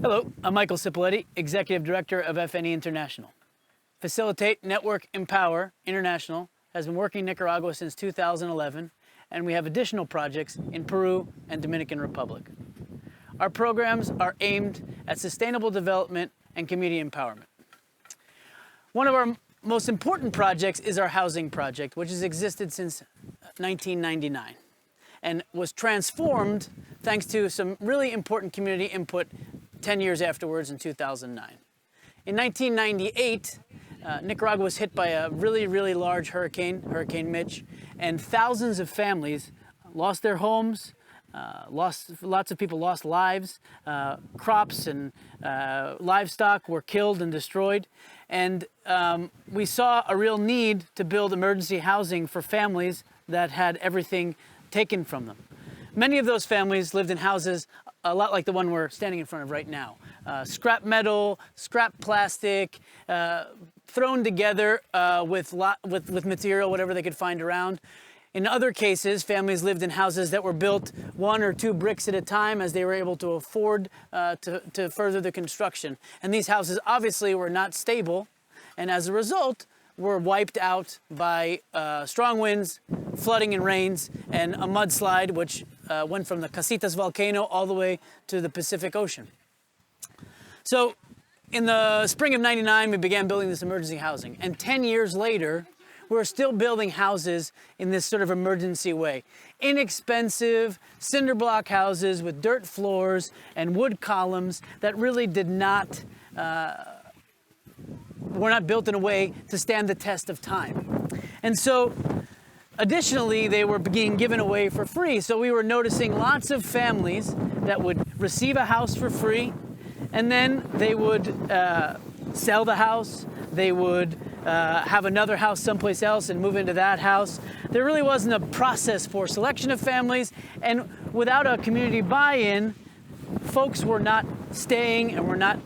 Hello, I'm Michael Cipoletti, Executive Director of FNE International. Facilitate, Network, Empower International has been working in Nicaragua since 2011, and we have additional projects in Peru and Dominican Republic. Our programs are aimed at sustainable development and community empowerment. One of our most important projects is our housing project, which has existed since 1999 and was transformed thanks to some really important community input 10 years afterwards in 2009. In 1998, Nicaragua was hit by a really large hurricane, Hurricane Mitch, and thousands of families lost their homes, lots of people lost lives, crops and livestock were killed and destroyed, and we saw a real need to build emergency housing for families that had everything taken from them. Many of those families lived in houses a lot like the one we're standing in front of right now. Scrap metal, scrap plastic, thrown together with material, whatever they could find around. In other cases, families lived in houses that were built 1 or 2 bricks at a time as they were able to afford to further the construction. And these houses obviously were not stable, and as a result, were wiped out by strong winds, flooding and rains, and a mudslide which went from the Casitas volcano all the way to the Pacific Ocean. So in the spring of '99, we began building this emergency housing. And 10 years later, we're still building houses in this sort of emergency way. Inexpensive cinder block houses with dirt floors and wood columns that really were not built in a way to stand the test of time. And so, additionally, they were being given away for free. So we were noticing lots of families that would receive a house for free, and then they would sell the house. They would have another house someplace else and move into that house. There really wasn't a process for selection of families, and without a community buy-in, folks were not staying and were not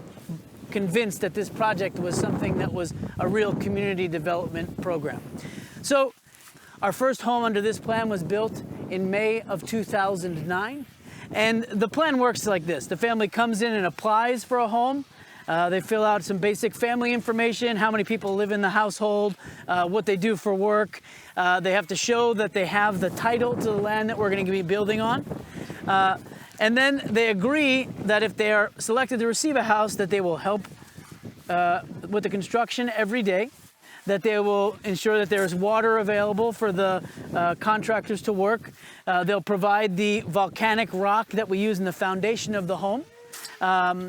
convinced that this project was something that was a real community development program. So our first home under this plan was built in May of 2009. And the plan works like this. The family comes in and applies for a home. They fill out some basic family information, how many people live in the household, what they do for work. They have to show that they have the title to the land that we're going to be building on. And then they agree that if they are selected to receive a house, that they will help with the construction every day, that they will ensure that there is water available for the contractors to work. They'll provide the volcanic rock that we use in the foundation of the home.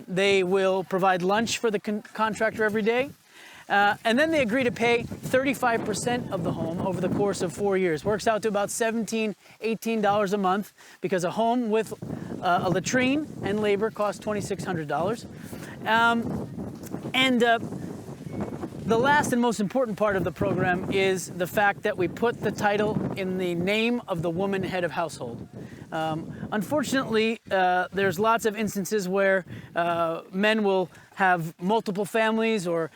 They will provide lunch for the contractor every day. And then they agree to pay 35% of the home over the course of 4 years. Works out to about $17, $18 a month, because a home with a latrine and labor costs $2,600. The last and most important part of the program is the fact that we put the title in the name of the woman head of household. Unfortunately, there's lots of instances where men will have multiple families or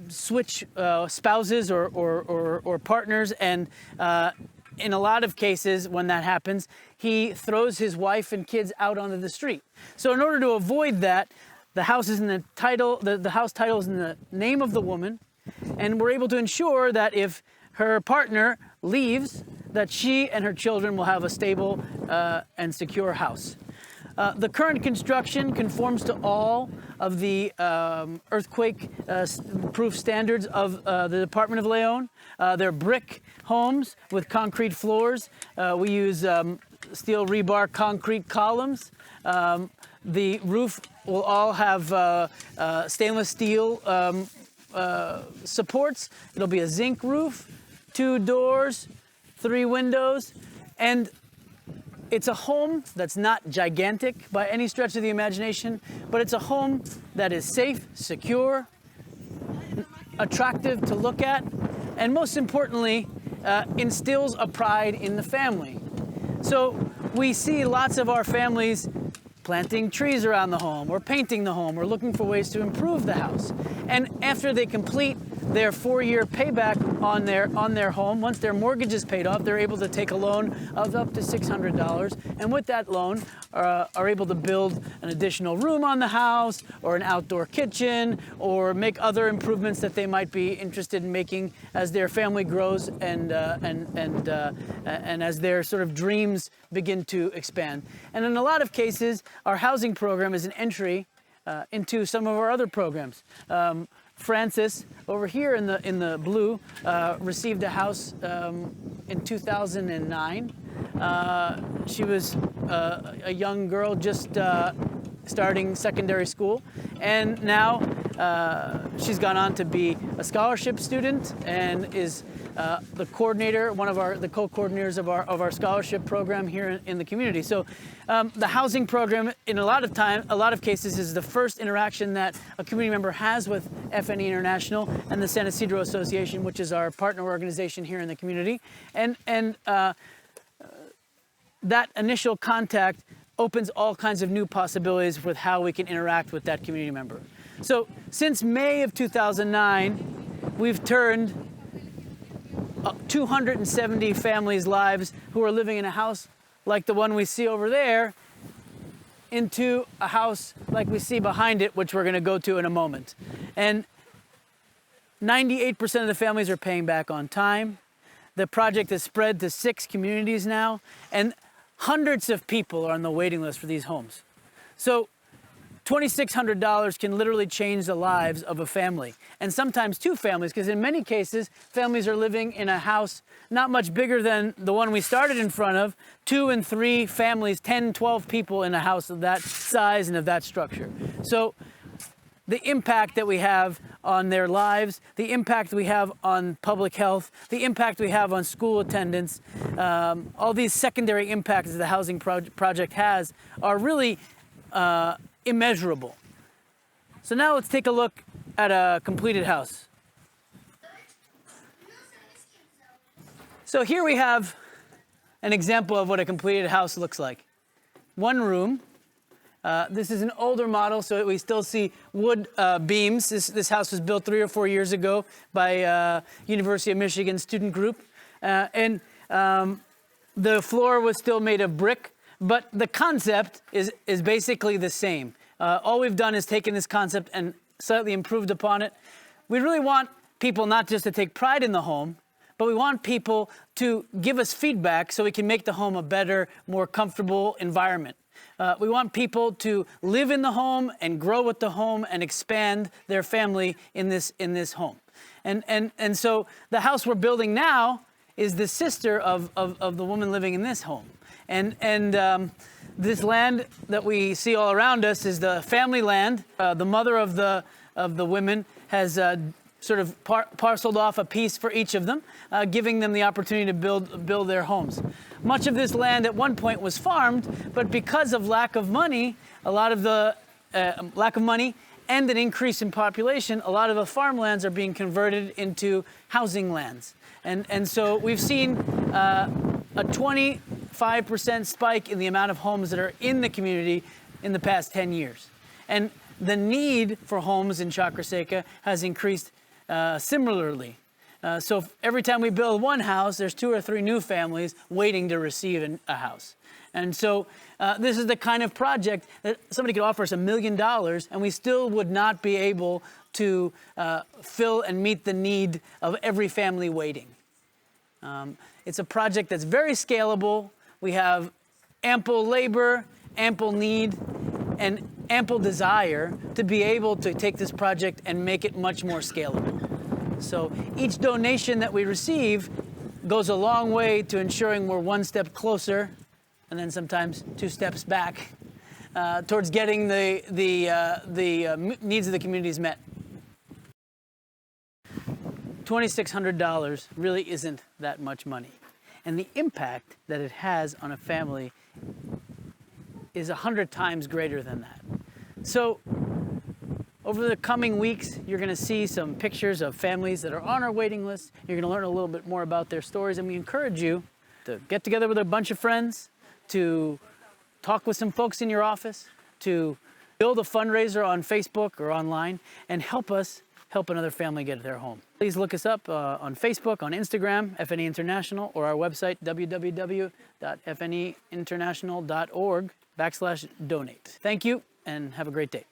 switch spouses or partners, and in a lot of cases when that happens, he throws his wife and kids out onto the street. So in order to avoid that, the house is in the title, the house title is in the name of the woman, and we're able to ensure that if her partner leaves, that she and her children will have a stable and secure house. The current construction conforms to all of the earthquake-proof standards of the Department of Leon. They're brick homes with concrete floors. We use steel rebar concrete columns. The roof will all have stainless steel supports. It'll be a zinc roof, 2 doors, 3 windows, and it's a home that's not gigantic by any stretch of the imagination, but it's a home that is safe, secure, attractive to look at, and most importantly, instills a pride in the family. So we see lots of our families planting trees around the home, or painting the home, or looking for ways to improve the house. And after they complete their 4-year payback on their home. Once their mortgage is paid off, they're able to take a loan of up to $600, and with that loan are able to build an additional room on the house, or an outdoor kitchen, or make other improvements that they might be interested in making as their family grows and as their sort of dreams begin to expand. And in a lot of cases, our housing program is an entry into some of our other programs. Frances, over here in the blue, received a house in 2009. She was a young girl just starting secondary school, and now she's gone on to be a scholarship student and is the coordinator, the co-coordinators of our scholarship program here in the community. So the housing program, in a lot of cases, is the first interaction that a community member has with FNE International and the San Isidro Association, which is our partner organization here in the community. And that initial contact opens all kinds of new possibilities with how we can interact with that community member. So since May of 2009, we've turned 270 families' lives who are living in a house like the one we see over there into a house like we see behind it, which we're going to go to in a moment. And 98% of the families are paying back on time. The project has spread to 6 communities now, and hundreds of people are on the waiting list for these homes. So $2,600 can literally change the lives of a family, and sometimes 2 families, because in many cases, families are living in a house not much bigger than the one we started in front of, 2 and 3 families, 10, 12 people in a house of that size and of that structure. So the impact that we have on their lives, the impact we have on public health, the impact we have on school attendance, all these secondary impacts that the housing project has are really immeasurable. So now let's take a look at a completed house. So here we have an example of what a completed house looks like. 1 room. This is an older model, so we still see wood beams. This house was built 3 or 4 years ago by University of Michigan student group. And the floor was still made of brick, but the concept is basically the same. All we've done is taken this concept and slightly improved upon it. We really want people not just to take pride in the home, but we want people to give us feedback so we can make the home a better, more comfortable environment. We want people to live in the home and grow with the home and expand their family in this home. And so the house we're building now is the sister of the woman living in this home. And this land that we see all around us is the family land. The mother of the women has sort of parceled off a piece for each of them, giving them the opportunity to build their homes. Much of this land at one point was farmed, but because of lack of money, lack of money and an increase in population, a lot of the farmlands are being converted into housing lands. And so we've seen a 25% spike in the amount of homes that are in the community in the past 10 years. And the need for homes in Chacra Seca has increased similarly. So every time we build one house, there's 2 or 3 new families waiting to receive a house. And so this is the kind of project that somebody could offer us $1 million and we still would not be able to fill and meet the need of every family waiting. It's a project that's very scalable. We have ample labor, ample need, and ample desire to be able to take this project and make it much more scalable. So each donation that we receive goes a long way to ensuring we're 1 step closer, and then sometimes 2 steps back, towards getting the needs of the communities met. $2,600 really isn't that much money. And the impact that it has on a family is 100 times greater than that. So over the coming weeks, you're going to see some pictures of families that are on our waiting list. You're going to learn a little bit more about their stories, and we encourage you to get together with a bunch of friends, to talk with some folks in your office, to build a fundraiser on Facebook or online, and help us help another family get their home. Please look us up on Facebook, on Instagram, FNE International, or our website, www.fneinternational.org/donate. Thank you and have a great day.